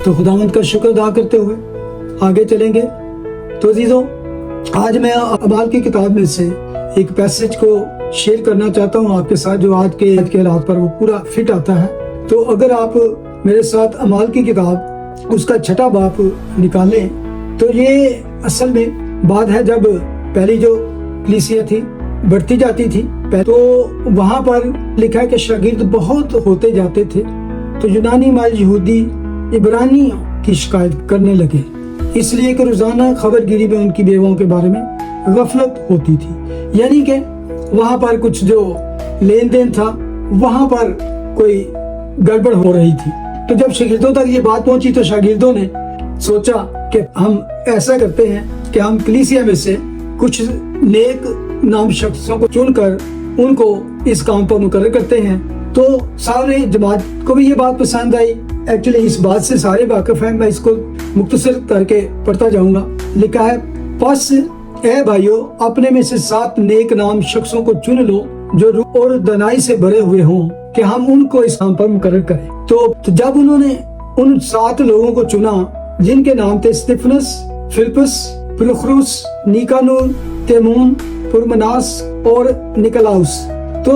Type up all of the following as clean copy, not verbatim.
تو खुदावंद का शुक्र अदा करते हुए आगे चलेंगे। तो अजीजों, आज मैं अमाल की किताब में से एक पैसेज को शेयर करना चाहता हूँ आपके साथ, जो आज के हालात पर वो पूरा फिट आता है। तो अगर आप मेरे साथ अमाल की किताब उसका 6वां बाब निकालें, तो ये असल में बात है जब पहली जो कलीसिया थी बढ़ती जाती थी, तो वहाँ पर लिखा है कि शागिर्द बहुत होते जाते थे, तो यूनानी माल यहूदी इब्रानियों की शिकायत करने लगे, इसलिए कि रोजाना खबरगिरी में उनकी बेवाओं के बारे में गफलत होती थी। यानी कि वहाँ पर कुछ जो लेन देन था वहाँ पर कोई गड़बड़ हो रही थी। तो जब शागिर्दों तक ये बात पहुंची तो शागिर्दों ने सोचा कि हम ऐसा करते हैं कि हम कलीसिया में से कुछ नेक नाम शख्सों को चुनकर उनको इस काम पर मुकर्रर करते हैं। तो सारे जमात को भी ये बात पसंद आई। एक्चुअली इस बात से सारे वाकिफ हैं, मैं इसको मुख्तसर करके पढ़ता जाऊंगा। लिखा है, बस ए भाइयों, अपने में से 7 नेक नाम शख्सों को चुन लो जो रूह और दनाई से भरे हुए हों, कि हम उनको इस काम पर मुकर्रर करें। तो जब उन्होंने उन 7 लोगों को चुना जिनके नाम थे स्तिफनस, फिलिप्पुस, प्रुखरुस, निकानोर, तिमोन, पुरमनास और निकलाउस, तो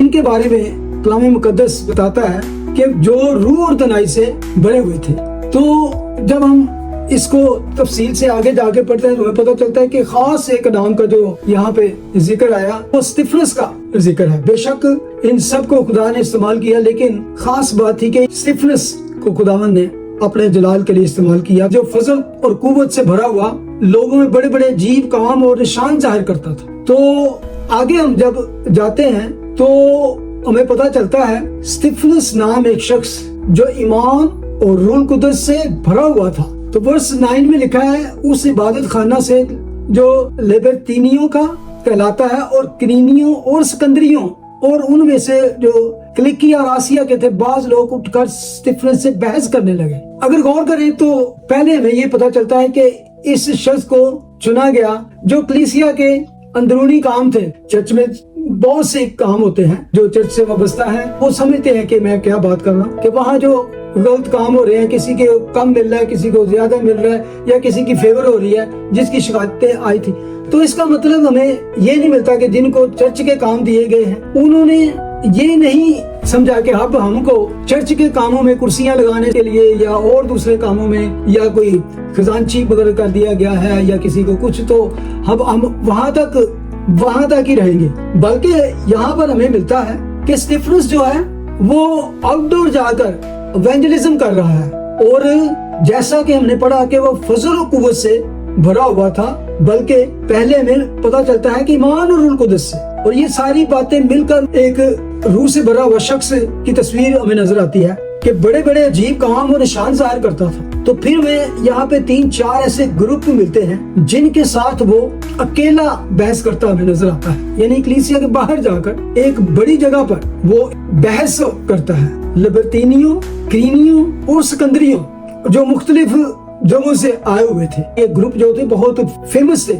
इनके बारे में कलाम मुकद्दस बताता है कि जो रूह और दनाई से भरे हुए थे। तो जब हम इसको तफसील से आगे जाके पढ़ते हैं तो हमें पता चलता है कि खास एक नाम का जो यहाँ पे जिक्र आया वो स्तिफनस का जिक्र है। बेशक इन सब को खुदा ने इस्तेमाल किया, लेकिन खास बात थी कि स्तिफनस को खुदावंद ने अपने जलाल के लिए इस्तेमाल किया, जो फजल और कुव्वत से भरा हुआ लोगों में बड़े बड़े अजीब काम और निशान जाहिर करता था। तो आगे हम जब जाते हैं तो हमें पता चलता है स्तिफनस नाम एक शख्स जो ईमान और रूह कुदस से भरा हुआ था। तो वर्स 9 में लिखा है, उस इबादत खाना से जो लिबर्तीनियों का कहलाता है और क्रीनियों और सिकंदरियों और उनमें से जो किलिकिया और आसिया के थे, बाज लोग उठकर स्तिफनस से बहस करने लगे। अगर गौर करें तो पहले हमें ये पता चलता है कि इस शख्स को चुना गया जो कलीसिया के अंदरूनी काम थे। चर्च में बहुत से काम होते हैं जो चर्च से वाबस्ता है, वो समझते हैं कि मैं क्या बात कर रहा हूँ, कि वहाँ जो गलत काम हो रहे हैं, किसी के कम मिल रहा है, किसी को ज्यादा मिल रहा है, या किसी की फेवर हो रही है जिसकी शिकायतें आई थी। तो इसका मतलब हमें ये नहीं मिलता कि जिनको चर्च के काम दिए गए हैं उन्होंने ये नहीं समझा कि अब हमको चर्च के कामों में कुर्सियां लगाने के लिए या और दूसरे कामों में या कोई खजांची वगैरह कर दिया गया है या किसी को कुछ, तो हम वहां तक ही रहेंगे। बल्कि यहाँ पर हमें मिलता है कि स्तिफनस जो है वो आउटडोर जाकर इवेंजलिज्म कर रहा है, और जैसा कि हमने पढ़ा कि वो फजल और कुव्वत से भरा हुआ था, बल्कि पहले में पता चलता है कि ईमान और रूह कुदस से, और ये सारी बातें मिलकर एक रूह से भरा हुआ शख्स की तस्वीर हमें नजर आती है कि बड़े बड़े अजीब काम और निशान जाहिर करता था। तो फिर हमें यहाँ पे 3-4 ऐसे ग्रुप मिलते हैं जिनके साथ वो अकेला बहस करता हमें नजर आता है, यानी कलीसिया के बाहर जाकर एक बड़ी जगह पर वो बहस करता है। लिबर्तीनियों, क्रीनियों और सिकंदरियों, जो मुख्तलिफ जगहों से आए हुए थे, ये ग्रुप जो थे बहुत फेमस थे,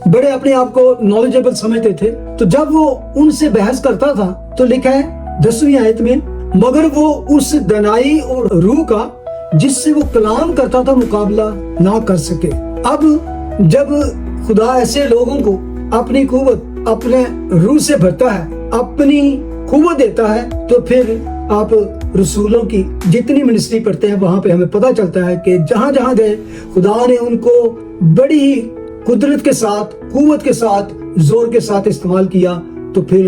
बड़े अपने आप को नॉलेजेबल समझते थे। तो जब वो उनसे बहस करता था तो लिखा है 10वीं आयत में, मगर वो उस दनाई और रूह का जिससे वो कलाम करता था मुकाबला ना कर सके। अब जब खुदा ऐसे लोगों को अपनी कुव्वत, अपने रूह से भरता है, अपनी कुव्वत देता है, तो फिर आप रसूलों की जितनी मिनिस्ट्री पढ़ते हैं वहां पे हमें पता चलता है कि जहां जहां गए खुदा ने उनको बड़ी कुदरत के साथ, कुव्वत के साथ, जोर के साथ इस्तेमाल किया, तो फिर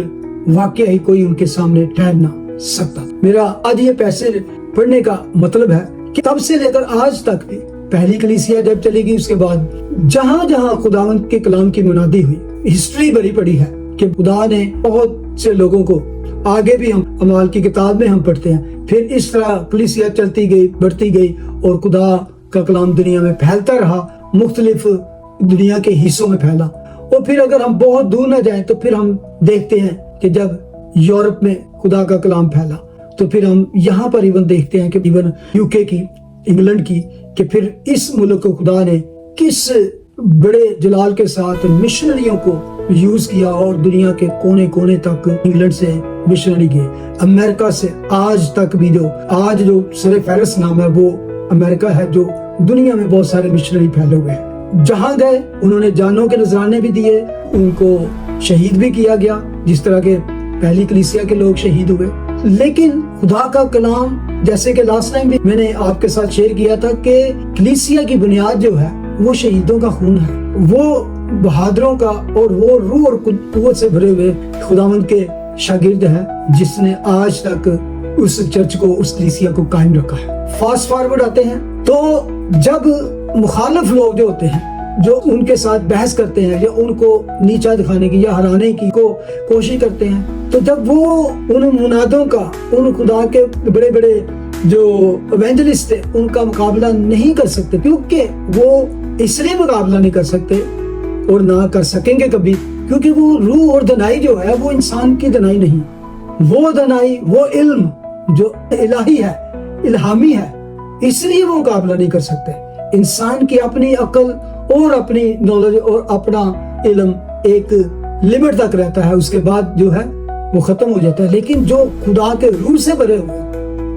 वाकई ही कोई उनके सामने ठहर ना सकता। मेरा आज ये पैसेज पढ़ने का मतलब है कि तब से लेकर आज तक भी, पहली कलीसिया जब चली गई उसके बाद जहां जहां खुदावंद के कलाम की मुनादी हुई, हिस्ट्री भरी पड़ी है कि खुदा ने बहुत से लोगों को, आगे भी हम अमाल की किताब में हम पढ़ते हैं, फिर इस तरह कलीसिया चलती गई, बढ़ती गई, और खुदा का कलाम दुनिया में फैलता रहा, मुख्तलिफ दुनिया के हिस्सों में फैला। और फिर अगर हम बहुत दूर न जाएं तो फिर हम देखते हैं कि जब यूरोप में खुदा का कलाम फैला, तो फिर हम यहाँ पर इवन देखते हैं कि इवन यूके की, इंग्लैंड की, कि फिर इस मुल्क को खुदा ने किस बड़े जलाल के साथ मिशनरियों को यूज किया और दुनिया के कोने कोने तक इंग्लैंड से मिशनरी गए। अमेरिका से आज तक भी जो सर फेरिस नाम है वो امریکہ ہے جو دنیا میں بہت سارے مشنری پھیلے ہوئے ہیں. جہاں گئے انہوں نے جانوں کے نذرانے بھی دیے, ان کو شہید بھی کیا گیا جس طرح کے پہلی کلیسیا کے لوگ شہید ہوئے. لیکن خدا کا کلام جیسے کہ لاسٹ ٹائم بھی میں نے آپ کے ساتھ شیئر کیا تھا کہ کلیسیا کی بنیاد جو ہے وہ شہیدوں کا خون ہے, وہ بہادروں کا, اور وہ روح اور قوت سے بھرے ہوئے خداوند کے شاگرد ہے جس نے آج تک اس چرچ کو, اس کلیسیا کو قائم رکھا ہے. فاسٹ فارورڈ آتے ہیں تو جب مخالف لوگ جو ہوتے ہیں جو ان کے ساتھ بحث کرتے ہیں یا ان کو نیچا دکھانے کی یا ہرانے کی کوشش کرتے ہیں, تو جب وہ ان منادوں کا, ان خدا کے بڑے بڑے جو ایونجلسٹ تھے ان کا مقابلہ نہیں کر سکتے, کیونکہ وہ اس لیے مقابلہ نہیں کر سکتے اور نہ کر سکیں گے کبھی, کیونکہ وہ روح اور دنائی جو ہے وہ انسان کی دنائی نہیں, وہ دنائی, وہ علم جو الہی ہے, الہامی ہے, اس لیے وہ مقابلہ نہیں کر سکتے. انسان کی اپنی عقل اور اپنی نالج اور اپنا علم ایک لمٹ تک رہتا ہے, اس کے بعد جو ہے وہ ختم ہو جاتا ہے. لیکن جو خدا کے روح سے بھرے ہوئے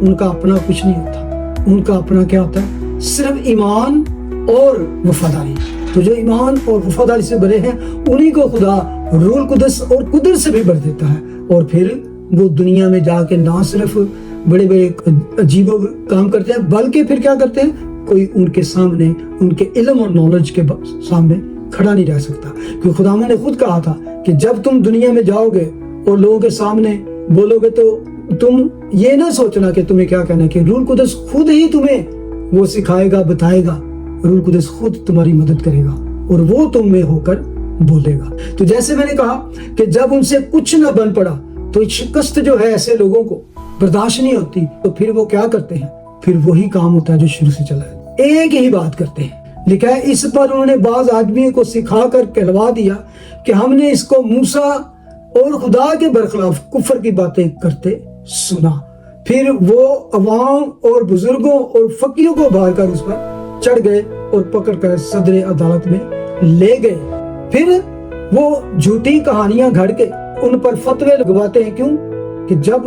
ان کا اپنا کچھ نہیں ہوتا, ان کا اپنا کیا ہوتا ہے, صرف ایمان اور وفاداری. تو جو ایمان اور وفاداری سے بھرے ہیں انہی کو خدا روح القدس اور قدرت سے بھی بھر دیتا ہے, اور پھر وہ دنیا میں جا کے نہ صرف بڑے بڑے عجیب کام کرتے ہیں بلکہ پھر کیا کرتے ہیں, کوئی ان کے سامنے, ان کے علم اور نالج کے سامنے کھڑا نہیں رہ سکتا. کیونکہ خداوند نے خود کہا تھا کہ جب تم دنیا میں جاؤ گے اور لوگوں کے سامنے بولو گے تو تم یہ نہ سوچنا کہ تمہیں کیا کہنا, کہ روح القدس خود ہی تمہیں وہ سکھائے گا, بتائے گا. روح القدس خود تمہاری مدد کرے گا اور وہ تم میں ہو کر بولے گا. تو جیسے میں نے کہا کہ جب ان سے کچھ نہ بن پڑا تو شکست جو ہے ایسے لوگوں کو برداشت نہیں ہوتی, تو پھر وہ کیا کرتے ہیں, پھر وہی کام ہوتا ہے جو شروع سے چلا ہے, ایک ہی بات کرتے ہیں. لکھا ہے اس پر انہوں نے بعض آدمیوں کو سکھا کر کہلوا دیا کہ ہم نے اس کو موسیٰ اور خدا کے برخلاف کفر کی باتیں کرتے سنا. پھر وہ عوام اور بزرگوں اور فقیروں کو بھار کر اس پر چڑھ گئے اور پکڑ کر صدر عدالت میں لے گئے. پھر وہ جھوٹی کہانیاں گھڑ کے ان پر فتوے لگواتے ہیں. کیوں کہ جب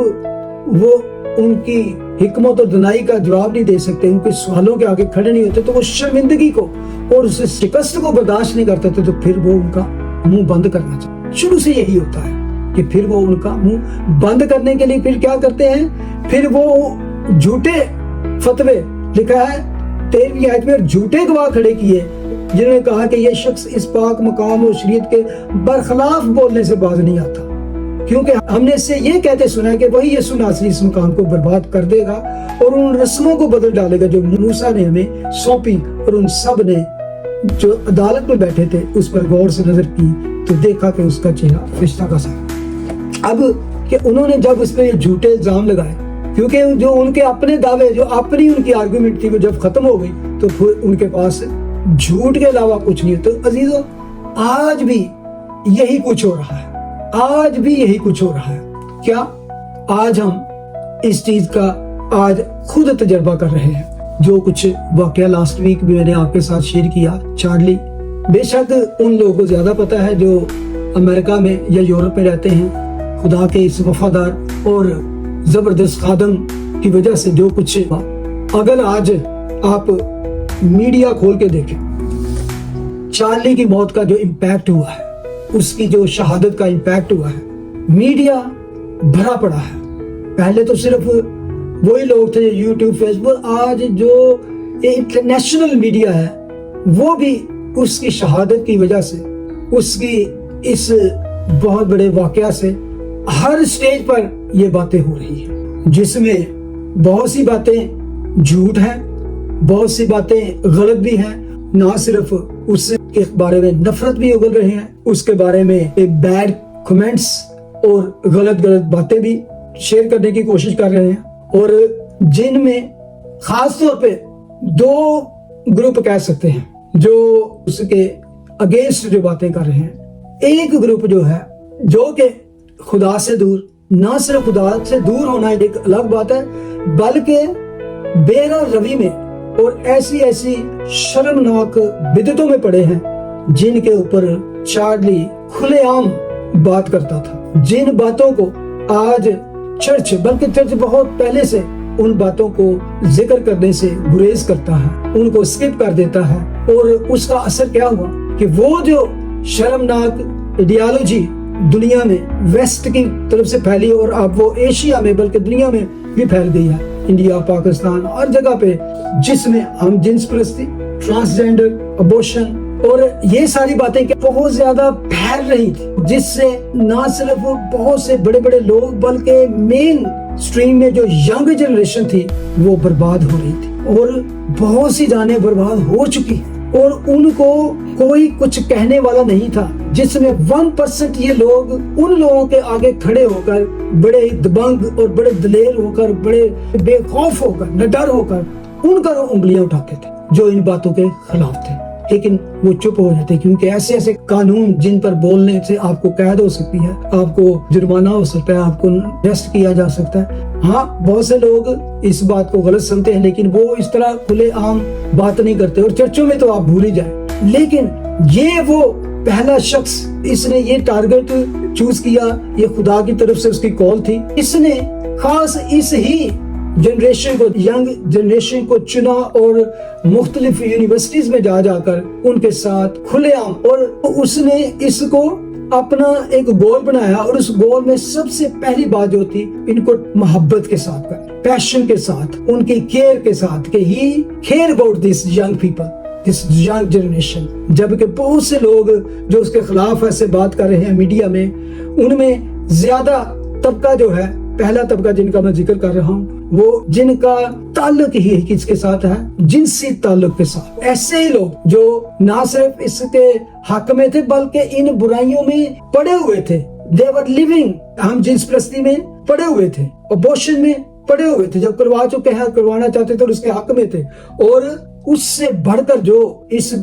وہ ان کی حکمت اور دنائی کا جواب نہیں دے سکتے, ان کے سوالوں کے آگے کھڑے نہیں ہوتے, تو وہ شرمندگی کو اور اس شکست کو برداشت نہیں کرتے تھے, تو پھر وہ ان کا منہ بند کرنا چاہتے. شروع سے یہی ہوتا ہے کہ پھر وہ ان کا منہ بند کرنے کے لیے پھر کیا کرتے ہیں, پھر وہ جھوٹے فتوے, لکھا ہے 13ویں آیت میں, جھوٹے گواہ کھڑے کیے جنہوں نے کہا کہ یہ شخص اس پاک مقام اور شریعت کے برخلاف بولنے سے باز نہیں آتا, کیونکہ ہم نے اس سے یہ کہتے سنا کہ وہی یسوع ناصری اس مقام کو برباد کر دے گا اور ان رسموں کو بدل ڈالے گا جو موسیٰ نے ہمیں سونپی. اور ان سب نے جو عدالت میں بیٹھے تھے اس پر غور سے نظر کی تو دیکھا کہ اس کا چہرہ فرشتہ کا سا. اب کہ انہوں نے جب اس پہ یہ جھوٹے الزام لگائے, کیونکہ جو ان کے اپنے دعوے, جو اپنی ان کی آرگومنٹ تھی, وہ جب ختم ہو گئی تو پھر ان کے پاس جھوٹ کے علاوہ کچھ نہیں. تو عزیزو آج بھی یہی کچھ ہو رہا ہے, آج بھی یہی کچھ ہو رہا ہے. کیا آج ہم اس چیز کا آج خود تجربہ کر رہے ہیں. جو کچھ واقعہ لاسٹ ویک بھی میں نے آپ کے ساتھ شیئر کیا, چارلی, بے شک ان لوگوں کو زیادہ پتا ہے جو امریکہ میں یا یورپ میں رہتے ہیں. خدا کے اس وفادار اور زبردست خادم کی وجہ سے جو کچھ, اگر آج آپ میڈیا کھول کے دیکھیں, چارلی کی موت کا جو امپیکٹ ہوا ہے, اس کی جو شہادت کا امپیکٹ ہوا ہے, میڈیا بھرا پڑا ہے. پہلے تو صرف وہی لوگ تھے یوٹیوب, فیس بک, آج جو انٹرنیشنل میڈیا ہے وہ بھی اس کی شہادت کی وجہ سے, اس کی اس بہت بڑے واقعہ سے ہر سٹیج پر یہ باتیں ہو رہی ہیں, جس میں بہت سی باتیں جھوٹ ہیں, بہت سی باتیں غلط بھی ہیں. نہ صرف اس کے بارے میں نفرت بھی اگل رہے ہیں, اس کے بارے میں بیڈ کمنٹس اور غلط باتیں بھی شیئر کرنے کی کوشش کر رہے ہیں, اور جن میں خاص طور پہ دو گروپ کہہ سکتے ہیں جو اس کے اگینسٹ جو باتیں کر رہے ہیں. ایک گروپ جو ہے جو کہ خدا سے دور, نہ صرف خدا سے دور ہونا ایک الگ بات ہے, بلکہ بے روی میں اور ایسی شرمناک بدعتوں میں پڑے ہیں جن کے اوپر چارلی کھلے عام بات کرتا تھا. جن باتوں کو آج چرچ, بلکہ چرچ بہت پہلے سے उन बातों को जिक्र करने से गुरेज करता है, उनको स्किप कर देता है। और उसका असर क्या हुआ कि वो जो शर्मनाक आइडियोलॉजी दुनिया में वेस्ट की तरफ से फैली और अब वो एशिया में बल्कि दुनिया में भी फैल गई है, इंडिया, पाकिस्तान, हर जगह पे, जिसमें हम जिन्स परस्ती, ट्रांसजेंडर, अबॉर्शन और ये सारी बातें बहुत ज्यादा फैल रही थी, जिससे ना सिर्फ बहुत से बड़े बड़े लोग बल्कि मेन स्ट्रीम में जो यंग जनरेशन थी वो बर्बाद हो रही थी और बहुत सी जानें बर्बाद हो चुकी हैं और उनको कोई कुछ कहने वाला नहीं था, जिसमें 1% ये लोग उन लोगों के आगे खड़े होकर बड़े दबंग और बड़े दलेर होकर, बड़े बेखौफ होकर, निडर होकर उनका उंगलियां उठाते थे जो इन बातों के खिलाफ थे। लेकिन वो चुप हो जाते क्योंकि ऐसे ऐसे कानून जिन पर बोलने से आपको कैद हो सकती है, आपको जुर्माना हो सकता है, आपको अरेस्ट किया जा सकता है। हाँ, बहुत से लोग इस बात को गलत समझते हैं, लेकिन वो इस तरह खुले आम बात नहीं करते और चर्चों में तो आप भूल ही जाए। लेकिन ये वो पहला शख्स, इसने ये टारगेट चूज किया, ये खुदा की तरफ से उसकी कॉल थी। इसने खास इस ही जनरेशन को, यंग जनरेशन को चुना और मुख्तलिफ यूनिवर्सिटीज में जा जाकर उनके साथ खुलेआम, और उसने इसको अपना एक गोल बनाया और उस गोल में सबसे पहली बात जो थी, इनको मोहब्बत के साथ करना, पैशन के साथ, उनकी केयर के साथ कि he care about this young people, this young generation. जबकि बहुत से लोग जो उसके खिलाफ ऐसे बात कर रहे हैं मीडिया में, उनमें ज्यादा तबका जो है, पहला तबका जिनका मैं जिक्र कर रहा हूँ, वो जिनका ताल्लुक ही किसके साथ है, जिनसी ताल्लुक के साथ। ऐसे ही लोग जो ना सिर्फ इसके हक में थे बल्कि इन बुराइयों में पड़े हुए थे। They were living, हम जिन्स परस्ती में पड़े हुए थे, अबॉर्शन में पड़े हुए थे, जब करवा चुके हैं, करवाना चाहते थे और उसके हक में थे। और उससे बढ़कर जो इस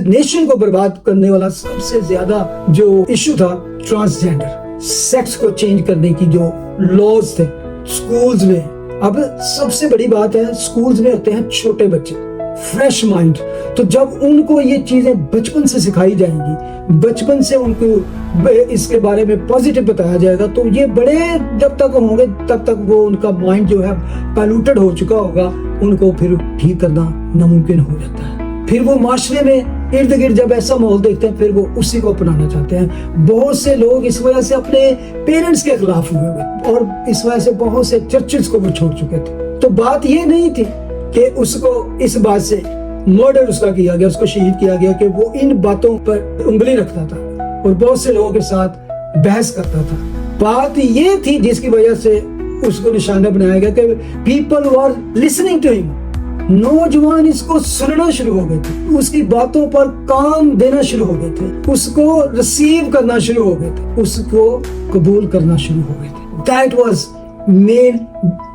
नेशन को बर्बाद करने वाला सबसे ज्यादा जो इशू था, ट्रांसजेंडर, सेक्स को चेंज करने की जो लॉज थे स्कूल्स में। अब सबसे बड़ी बात है, स्कूल्स में होते हैं छोटे बच्चे, फ्रेश माइंड, तो जब उनको ये चीजें बचपन से सिखाई जाएंगी, बचपन से उनको इसके बारे में पॉजिटिव बताया जाएगा, तो ये बड़े जब तक होंगे तब तक वो उनका माइंड जो है पैल्यूटेड हो चुका होगा, उनको फिर ठीक करना नामुमकिन हो जाता है। फिर वो माशरे में इर्द गिर्द जब ऐसा माहौल देखते हैं, फिर वो उसी को अपनाना चाहते हैं। बहुत से लोग इस वजह से अपने पेरेंट्स के खिलाफ हुए और इस वजह से बहुत से चर्चेस को वो छोड़ चुके थे। तो बात ये नहीं थी कि उसको इस बात से मर्डर उसका किया गया, उसको शहीद किया गया कि वो इन बातों पर उंगली रखता था और बहुत से लोगों के साथ बहस करता था। बात ये थी जिसकी वजह से उसको निशाना बनाया गया कि people were listening to him, नौजवान इसको सुनना शुरू हो गए थे, उसकी बातों पर कान देना शुरू हो गए थे, उसको रिसीव करना शुरू हो गए थे, उसको कबूल करना शुरू हो गए थे। दैट वाज मेन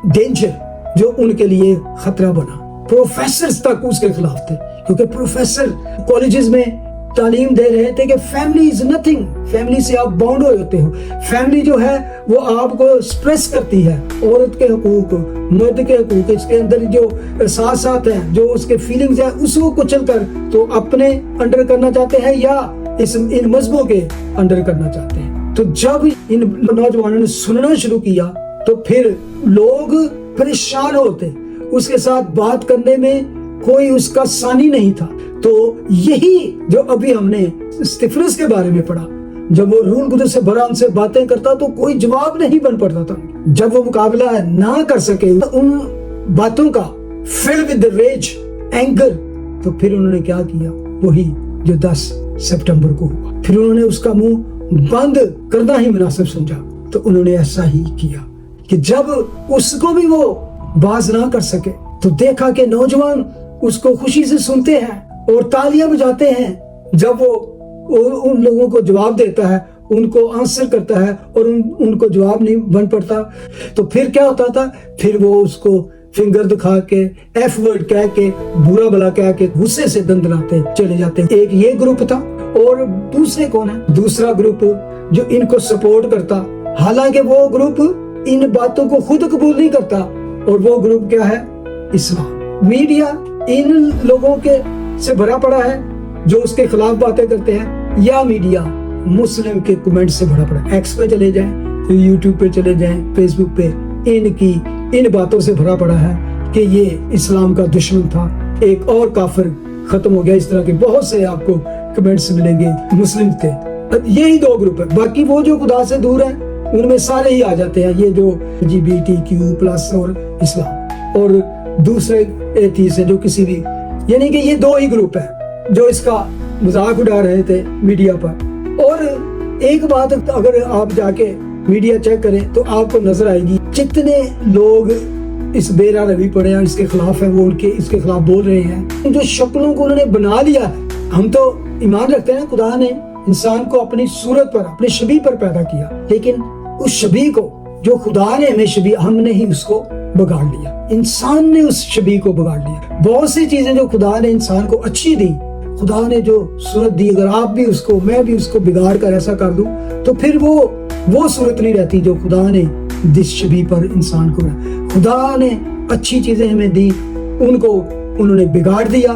डेंजर जो उनके लिए खतरा बना। प्रोफेसर्स तक उसके खिलाफ थे क्योंकि प्रोफेसर कॉलेजेस में तालीम दे रहे थे कि फैमिली इज नथिंग, फैमिली से आप बाउंड होते हो, फैमिली जो है वो आपको एक्सप्रेस करती है औरत के हुकूक, मर्द के हुकूक, इसके अंदर जो साथ साथ है, जो उसके फीलिंग्स है, उसको कुचल कर तो अपने अंडर करना चाहते हैं या इन मजहबों के अंडर करना चाहते हैं। तो जब इन नौजवानों ने सुनना शुरू किया तो फिर लोग परेशान होते, उसके साथ बात करने में कोई उसका सानी नहीं था। तो यही जो अभी हमने स्तिफनुस के बारे में पढ़ा, जब वो रूह कुदस से भरा उनसे बातें करता तो कोई जवाब नहीं बन पड़ता था। जब वो मुकाबला ना कर सके उन बातों का, filled with the rage, anger, तो फिर उन्होंने क्या किया, वही जो 10 सितंबर को हुआ। फिर उन्होंने उसका मुंह बंद करना ही मुनासिब समझा, तो उन्होंने ऐसा ही किया कि जब उसको भी वो बाज ना कर सके तो देखा कि नौजवान उसको खुशी से सुनते हैं और तालियां बजाते हैं जब वो उन लोगों को जवाब देता है, उनको आंसर करता है और उनको जवाब नहीं बन पड़ता। तो फिर क्या होता था, फिर वो उसको फिंगर दिखा के, एफ वर्ड कह के, बुरा भला कह के गुस्से से दंदनाते चले जाते। एक ये ग्रुप था और दूसरे कौन है, दूसरा ग्रुप जो इनको सपोर्ट करता, हालांकि वो ग्रुप इन बातों को खुद कबूल नहीं करता, और वो ग्रुप क्या है, इस्लाम। मीडिया इन लोगों के से भरा पड़ा है जो उसके खिलाफ बातें करते हैं, या मीडिया मुस्लिम के कमेंट से भरा पड़ा है। एक्स पे चले जाएं, यूट्यूब पे चले जाएं, फेसबुक पे, इन बातों से भरा पड़ा है कि ये इस्लाम का दुश्मन था, एक और काफिर खत्म हो गया। इस तरह के बहुत से आपको कमेंट्स मिलेंगे। मुस्लिम थे, यही दो ग्रुप है। बाकी वो जो खुदा से दूर है उनमें सारे ही आ जाते हैं, ये जो LGBTQ+ और इस्लाम, और दूसरे एथीस्ट हैं जो किसी भी, यानी कि ये दो ही ग्रुप है जो इसका मजाक उड़ा रहे थे मीडिया पर। और एक बात, अगर आप जाके मीडिया चेक करें तो आपको नजर आएगी जितने लोग इस बेरा रवि पड़े हैं, इसके खिलाफ है, वो उनके इसके खिलाफ बोल रहे हैं। जो शक्लों को उन्होंने बना लिया है, हम तो ईमान रखते हैं खुदा ने इंसान को अपनी सूरत पर, अपने शबीह पर पैदा किया, लेकिन उस शबीह को जो खुदा ने हमें शबीह, हमने ही उसको बिगाड़ लिया। इंसान ने उस शबीह को बिगाड़ लिया। बहुत सी चीजें जो खुदा ने इंसान को अच्छी दी, खुदा ने जो सूरत दी, अगर आप भी उसको, मैं भी उसको बिगाड़ कर ऐसा कर दूं तो फिर वो सूरत नहीं रहती जो खुदा ने जिस शबीह पर इंसान को रहा। खुदा ने अच्छी चीजें हमें दी, उनको उन्होंने बिगाड़ दिया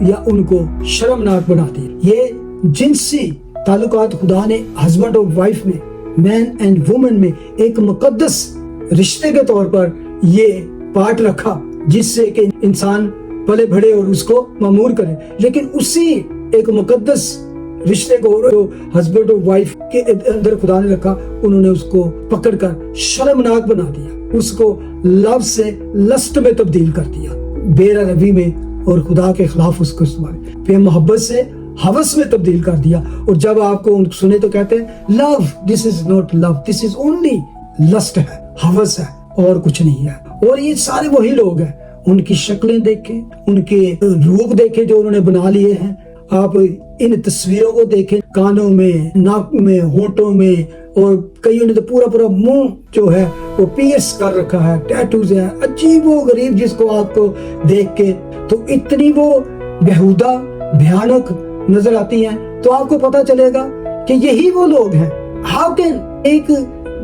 या उनको शर्मनाक बना दिया। ये जिनसी ताल्लुकात खुदा ने हस्बैंड और वाइफ में, मैन एंड वुमन में एक मुकद्दस रिश्ते के तौर पर ये पार्ट रखा, जिससे कि इंसान पले बढ़े और उसको मामूर करे। लेकिन उसी एक मुकद्दस रिश्ते को जो हस्बैंड और वाइफ के अंदर खुदा ने रखा, उन्होंने उसको पकड़कर शर्मनाक बना दिया, उसको लव से लस्ट में तब्दील कर दिया, बेरा रवि में, और खुदा के खिलाफ उसको इस्तेमाल, फिर मोहब्बत से हवस में तब्दील कर दिया। और जब आपको सुने तो कहते हैं love, this is not love, this is only lust है, हवस है, और कुछ नहीं है। और ये सारे वही लोग हैं, उनकी शक्लें देखें, उनके रूप देखें जो उन्होंने बना लिए हैं, आप इन तस्वीरों को देखें, कानों में, नाक में, होंठों में, और कईयों ने तो पूरा मुंह जो है वो पियर्स कर रखा है, टैटूज है, अजीबो गरीब, जिसको आपको देख के तो इतनी वो बेहुदा भयानक नजर आती हैं। तो आपको पता चलेगा कि यही वो लोग हैं। हाउ कैन एक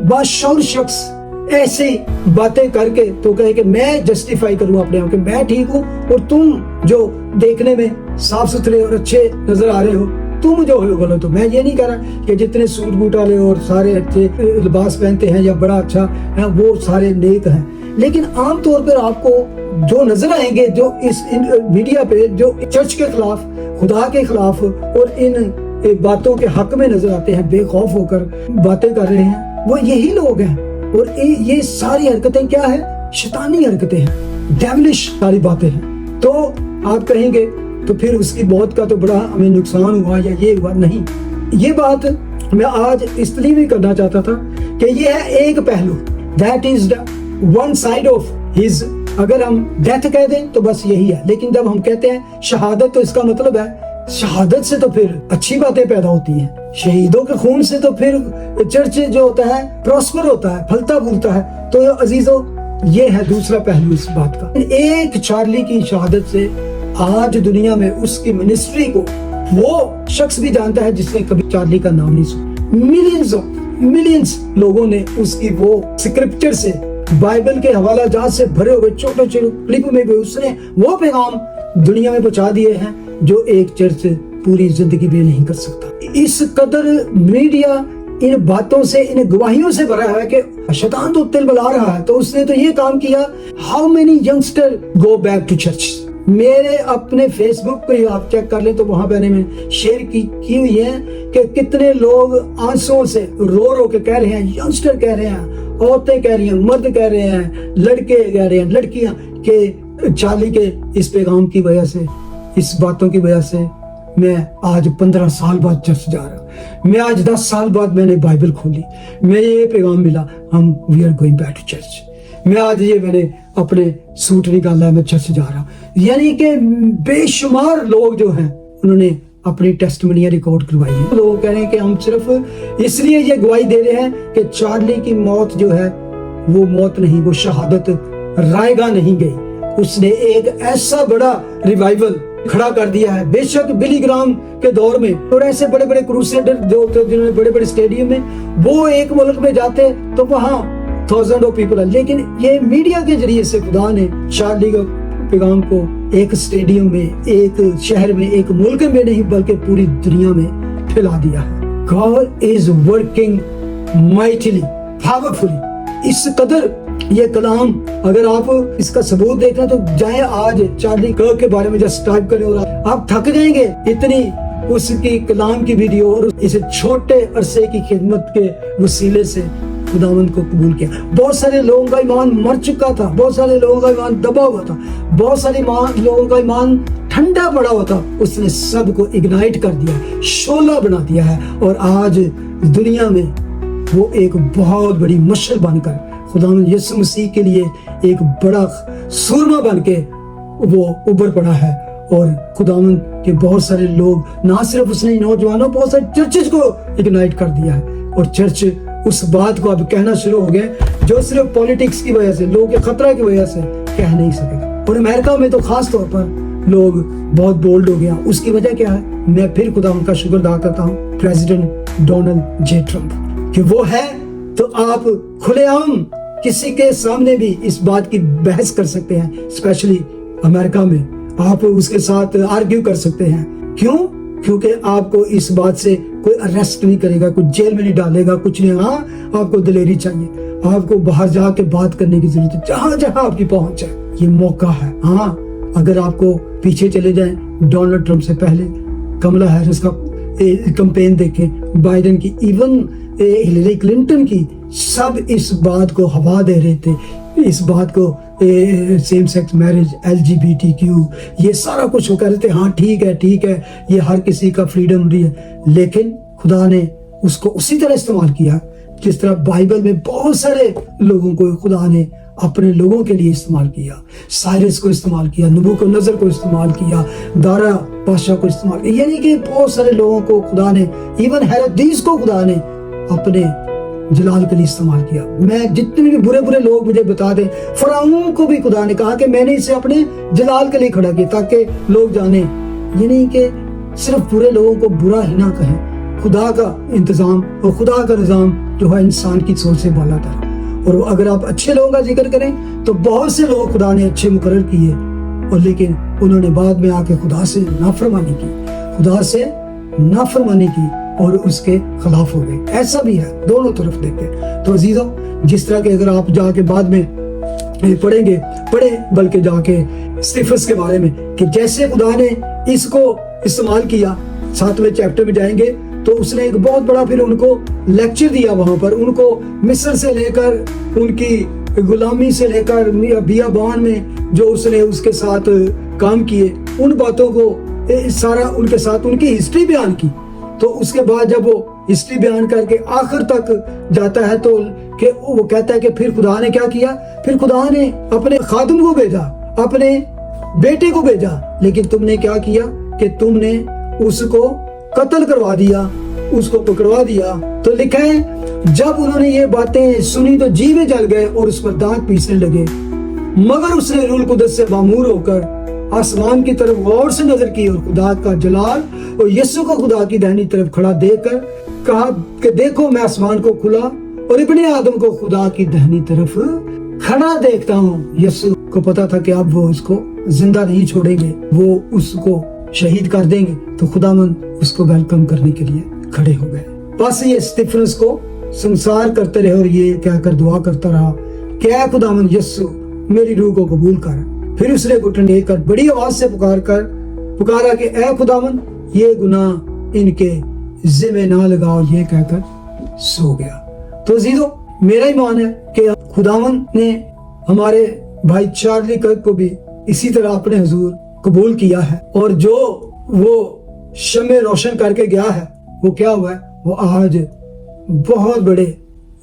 बाशऊर शख्स ऐसी बातें करके तो कहे कि मैं जस्टिफाई करूं अपने आप, कि मैं ठीक हूं और तुम जो देखने में साफ सुथरे और अच्छे नजर आ रहे हो, तुम जो हो गलत हो। मैं ये नहीं कह रहा कि जितने सूट बूट वाले और सारे अच्छे लिबास पहनते हैं या बड़ा अच्छा है वो सारे नेक हैं, लेकिन आमतौर पर आपको जो नजर आएंगे, जो इस मीडिया पे जो चर्च के खिलाफ, खुदा के खिलाफ और इन बातों के हक में नजर आते हैं, बेखौफ होकर बातें कर रहे हैं, वो यही लोग हैं। और ये सारी हरकतें क्या है? शैतानी हरकतें हैं, डेविलिश सारी बातें हैं। तो आप कहेंगे तो फिर उसकी मौत का तो बड़ा हमें नुकसान हुआ या ये हुआ, नहीं। ये बात मैं आज इसलिए भी करना चाहता था कि ये है एक पहलू, that is the one side of his. अगर हम डेथ कह दें तो बस यही है, लेकिन जब हम कहते हैं शहादत तो इसका मतलब है शहादत से तो फिर अच्छी बातें पैदा होती हैं, शहीदों के खून से तो फिर चर्च जो होता है प्रॉस्पर होता है, फलता फूलता है। तो अजीजों, ये है दूसरा पहलू इस बात का। एक चार्ली की शहादत से आज दुनिया में उसकी मिनिस्ट्री को वो शख्स भी जानता है जिसने कभी चार्ली का नाम नहीं सुना। मिलियंस लोगों ने उसकी वो स्क्रिप्चर से, बाइबल के हवाला जात से भरे हुए छोटे छोटे क्लिप में भी उसने वो पैगाम दुनिया में पहुंचा दिए हैं जो एक चर्च पूरी जिंदगी भी नहीं कर सकता। इस कदर मीडिया इन बातों से, इन गवाहियों से भरा है कि शैतान तो तिल बला रहा है। तो उसने तो ये काम किया, how many youngster go back to church. मेरे अपने फेसबुक पे आप चेक कर लें तो वहां पर मैंने शेयर की हुई है कि कितने लोग आंसुओं से रो रो के कह रहे हैं, यंगस्टर कह रहे हैं, औरतें कह रही हैं, मर्द कह रहे हैं, लड़के कह रहे हैं, लड़कियां, के चार्ली के इस पैगाम की वजह से, इस बातों की वजह से मैं आज 15 साल बाद चर्च जा रहा हूँ। मैं आज 10 साल बाद मैंने बाइबल खोली, मैं ये पैगाम मिला, हम we are going back to church. मैं आज ये मैंने अपने सूट निकाला, मैं चर्च जा रहा हूँ। यानी कि बेशुमार लोग जो हैं उन्होंने अपनी टेस्टमनियां रिकॉर्ड करवाई है। लोग कह रहे हैं कि हम सिर्फ इसलिए ये गवाही दे रहे हैं कि चार्ली की मौत जो है वो मौत नहीं, वो शहादत रायगा नहीं गई। उसने एक ऐसा बड़ा रिवाइवल खड़ा कर दिया है। बेशक बिली ग्राम के दौर में और ऐसे बड़े बड़े क्रूसेडर जो थे जिन्होंने बड़े बड़े स्टेडियम में, वो एक मुल्क में जाते तो वहां थाउजेंड ऑफ पीपल है, लेकिन ये मीडिया के जरिए से खुदा ने चार्ली का पैगाम को एक स्टेडियम में, एक शहर में, एक मुल्क में नहीं बल्कि पूरी दुनिया में फैला दिया है। God is working mightily, powerfully। इस कदर یہ کلام اگر آپ اس کا ثبوت دیکھنا تو جائیں آج چارلی کرک کے بارے میں جسٹ ٹائپ کریں اور آپ تھک جائیں گے اتنی اس کی کلام کی ویڈیو اور اسے چھوٹے عرصے کی خدمت کے وسیلے سے خداوند کو قبول کیا. بہت سارے لوگوں کا ایمان مر چکا تھا, بہت سارے لوگوں کا ایمان دبا ہوا تھا, بہت سارے لوگوں کا ایمان ٹھنڈا پڑا ہوا تھا. اس نے سب کو اگنائٹ کر دیا, شعلہ بنا دیا ہے, اور آج دنیا میں وہ ایک بہت بڑی مشعل بن کر خداوند یسوع مسیح کے لیے ایک بڑا سورما بن کے وہ ابھر پڑا ہے. اور خداوند کے بہت سارے لوگ, نہ صرف اس نے نوجوانوں, بہت سارے چرچز کو اگنائٹ کر دیا ہے, اور چرچ اس بات کو اب کہنا شروع ہو گیا جو صرف پولیٹکس کی وجہ سے, لوگوں کے خطرہ کی وجہ سے کہہ نہیں سکے. اور امریکہ میں تو خاص طور پر لوگ بہت بولڈ ہو گیا. اس کی وجہ کیا ہے؟ میں پھر خداوند کا شکر ادا کرتا ہوں پریزیڈنٹ ڈونلڈ جے ٹرمپ کہ وہ ہے تو آپ کھلے عام کسی کے سامنے بھی اس بات کی بحث کر سکتے ہیں. اسپیشلی امریکہ میں آپ اس کے ساتھ آرگیو کر سکتے ہیں. کیوں؟ کیونکہ آپ کو اس بات سے کوئی اریسٹ نہیں کرے گا, کوئی جیل میں نہیں ڈالے گا, کچھ نہیں. ہاں, آپ کو دلیری چاہیے, آپ کو باہر جا کے بات کرنے کی ضرورت ہے, جہاں جہاں آپ کی پہنچ ہے. یہ موقع ہے. ہاں, اگر آپ کو پیچھے چلے جائیں, ڈونلڈ ٹرمپ سے پہلے کملا ہیرس کا کمپین دیکھیں, بائیڈن کی, ایون ہلری کلنٹن کی, سب اس بات کو ہوا دے رہے تھے, اس بات کو سیم سیکس میرج, LGBTQ, یہ سارا کچھ وہ کہہ رہے تھے. ہاں ٹھیک ہے, یہ ہر کسی کا فریڈم رہی ہے, لیکن خدا نے اس کو اسی طرح استعمال کیا جس طرح بائبل میں بہت سارے لوگوں کو خدا نے اپنے لوگوں کے لیے استعمال کیا. سائرس کو استعمال کیا, نبوکدنصر کو استعمال کیا, دارا بادشاہ کو استعمال کیا. یعنی کہ بہت سارے لوگوں کو خدا نے, ایون ہیرودیس کو خدا نے اپنے جلال کے لیے استعمال کیا. میں جتنے بھی برے لوگ مجھے بتا دیں, فرعون کو بھی خدا نے کہا کہ میں نے اسے اپنے جلال کے لیے کھڑا کیا تاکہ لوگ جانیں. یعنی کہ صرف برے لوگوں کو برا ہی نہ کہیں. خدا کا انتظام اور خدا کا نظام جو ہے انسان کی سوچ سے بالا تر. اور اگر آپ اچھے لوگوں کا ذکر کریں تو بہت سے لوگ خدا نے اچھے مقرر کیے, اور لیکن انہوں نے بعد میں آ کے خدا سے نافرمانی کی اور اس کے خلاف ہو گئے. ایسا بھی ہے, دونوں طرف دیکھیں. تو عزیزوں, جس طرح کہ اگر آپ جا کے بعد میں پڑھیں بلکہ جا کے اسٹیفنس کے بارے میں کہ جیسے خدا نے اس کو استعمال کیا, 7ویں چیپٹر میں جائیں گے تو اس نے ایک بہت بڑا پھر ان کو لیکچر دیا. وہاں پر ان کو مصر سے لے کر, ان کی غلامی سے لے کر بیابان میں جو اس نے اس کے ساتھ کام کیے, ان باتوں کو سارا ان کے ساتھ ان کی ہسٹری بیان کی. تو اس کے بعد جب وہ ہسٹری بیان کر کے آخر تک جاتا ہے تو کہ وہ کہتا ہے کہ پھر خدا نے کیا کیا, پھر خدا نے اپنے خادم کو بھیجا, اپنے بیٹے کو بھیجا, لیکن تم نے کیا کیا کہ تم نے اس کو قتل کروا دیا, اس کو پکڑوا دیا. تو لکھا ہے جب انہوں نے یہ باتیں سنی تو جی میں جل گئے اور اس پر دانت پیسنے لگے, مگر اس نے روح القدس سے معمور ہو کر آسمان کی طرف غور سے نظر کی اور خدا کا جلال اور یسوع کو خدا کی دہنی طرف کھڑا دیکھ کر کہا کہ دیکھو میں آسمان کو کھلا اور ابن آدم کو خدا کی دہنی طرف کھڑا دیکھتا ہوں. یسوع کو پتا تھا کہ اب وہ اس کو زندہ نہیں چھوڑیں گے, وہ اس کو شہید کر دیں گے. تو خداوند اس کو ویلکم کرنے کے لیے کھڑے ہو گئے. بس یہ اسٹیفنس کو سنسار کرتے رہے اور یہ کہہ کر دعا کرتا رہا کہ اے خداوند یسوع میری روح کو قبول کر. پھر اس نے گھٹن لے کر بڑی آواز سے پکارا کہ اے خداوند یہ گناہ ان کے ذمہ نہ لگاؤ, یہ کہہ کر سو گیا. تو عزیزو, میرا ایمان ہے کہ خداوند نے ہمارے بھائی چارلی کرک کو بھی اسی طرح اپنے حضور قبول کیا ہے, اور جو وہ شمع روشن کر کے گیا ہے وہ کیا ہوا ہے, وہ آج بہت بڑے,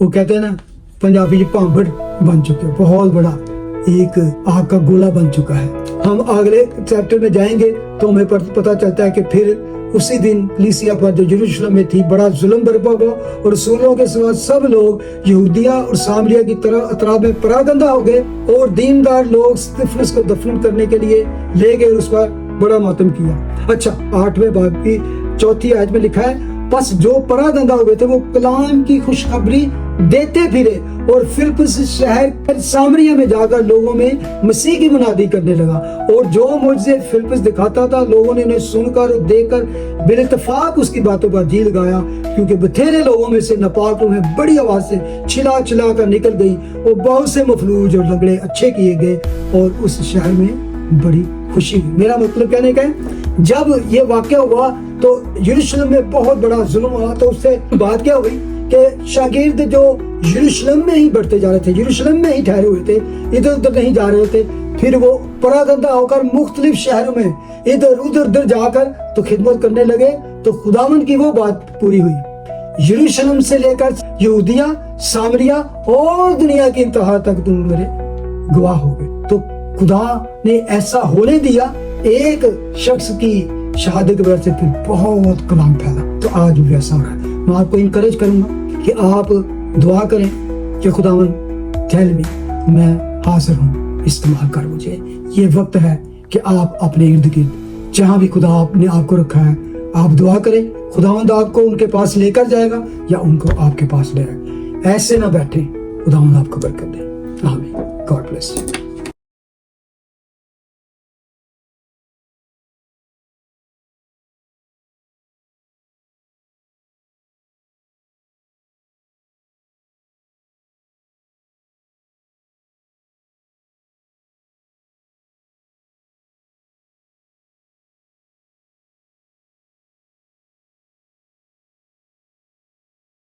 وہ کہتے ہیں نا پنجابی پانبڑ بن چکے, بہت بڑا ایک آگ کا گولا بن چکا ہے. ہم اگلے چیپٹر میں جائیں گے تو ہمیں پتہ چلتا ہے کہ پھر اسی دن کلیسیا پر جو یروشلم میں تھی بڑا ظلم برپا ہوا, اور رسولوں کے سوا سب لوگ یہودیہ اور سامریہ کی طرح اطراف میں پراگندہ ہو گئے, اور دیندار لوگ اسٹیفنس کو دفن کرنے کے لیے لے گئے اور اس پر بڑا ماتم کیا. اچھا, 8ویں باب کی 4 آیت میں لکھا ہے پس جو پراگندہ ہوئے تھے وہ کلام کی خوشخبری देते फिरे और फिलिप्पस शहर सामरिया में जाकर लोगों में मसीह की मुनादी करने लगा। और जो मुझे फिलिप्पस दिखाता था, लोगों ने उन्हें सुनकर और देखकर बिलइत्तेफाक उसकी बातों पर जी लगाया, क्योंकि बथेरे लोगों में से नापाक रूहें बड़ी आवाज से चिल्ला चिल्ला कर निकल गई और बहुत से मफलूज और लंगड़े अच्छे किए गए और उस शहर में बड़ी खुशी हुई। मेरा मतलब कहने का है, जब ये वाकया हुआ तो यरूशलेम में बहुत बड़ा जुल्म हुआ। तो उससे बात क्या हुई कि शागिर्द जो यरूशलेम में ही बढ़ते जा रहे थे, यरूशलेम में ही ठहरे हुए थे, इधर उधर नहीं जा रहे थे, फिर वो परागंदा होकर मुख्तलिफ शहरों में इधर उधर जाकर तो खिदमत करने लगे। तो खुदावन की वो बात पूरी हुई। यरूशलेम से लेकर यहूदिया, सामरिया और दुनिया की इंतहा तक तुम मेरे गवाह हो गए। तो खुदा ने ऐसा होने दिया, एक शख्स की शहादत की वजह से फिर बहुत कलाम फैला। तो आज भी ऐसा हो रहा है। मैं आपको इनकरेज करूंगा कि आप दुआ करें कि खुदावन टेल मी, मैं हाजिर हूँ, इस्तेमाल कर मुझे। ये वक्त है कि आप अपने इर्द गिर्द जहाँ भी खुदा आपने आपको रखा है, आप दुआ करें। खुदावंद आपको उनके पास लेकर जाएगा या उनको आपके पास ले आएगा। ऐसे ना बैठे, खुदावंद आपको बरकत दे। आमीन। God bless you.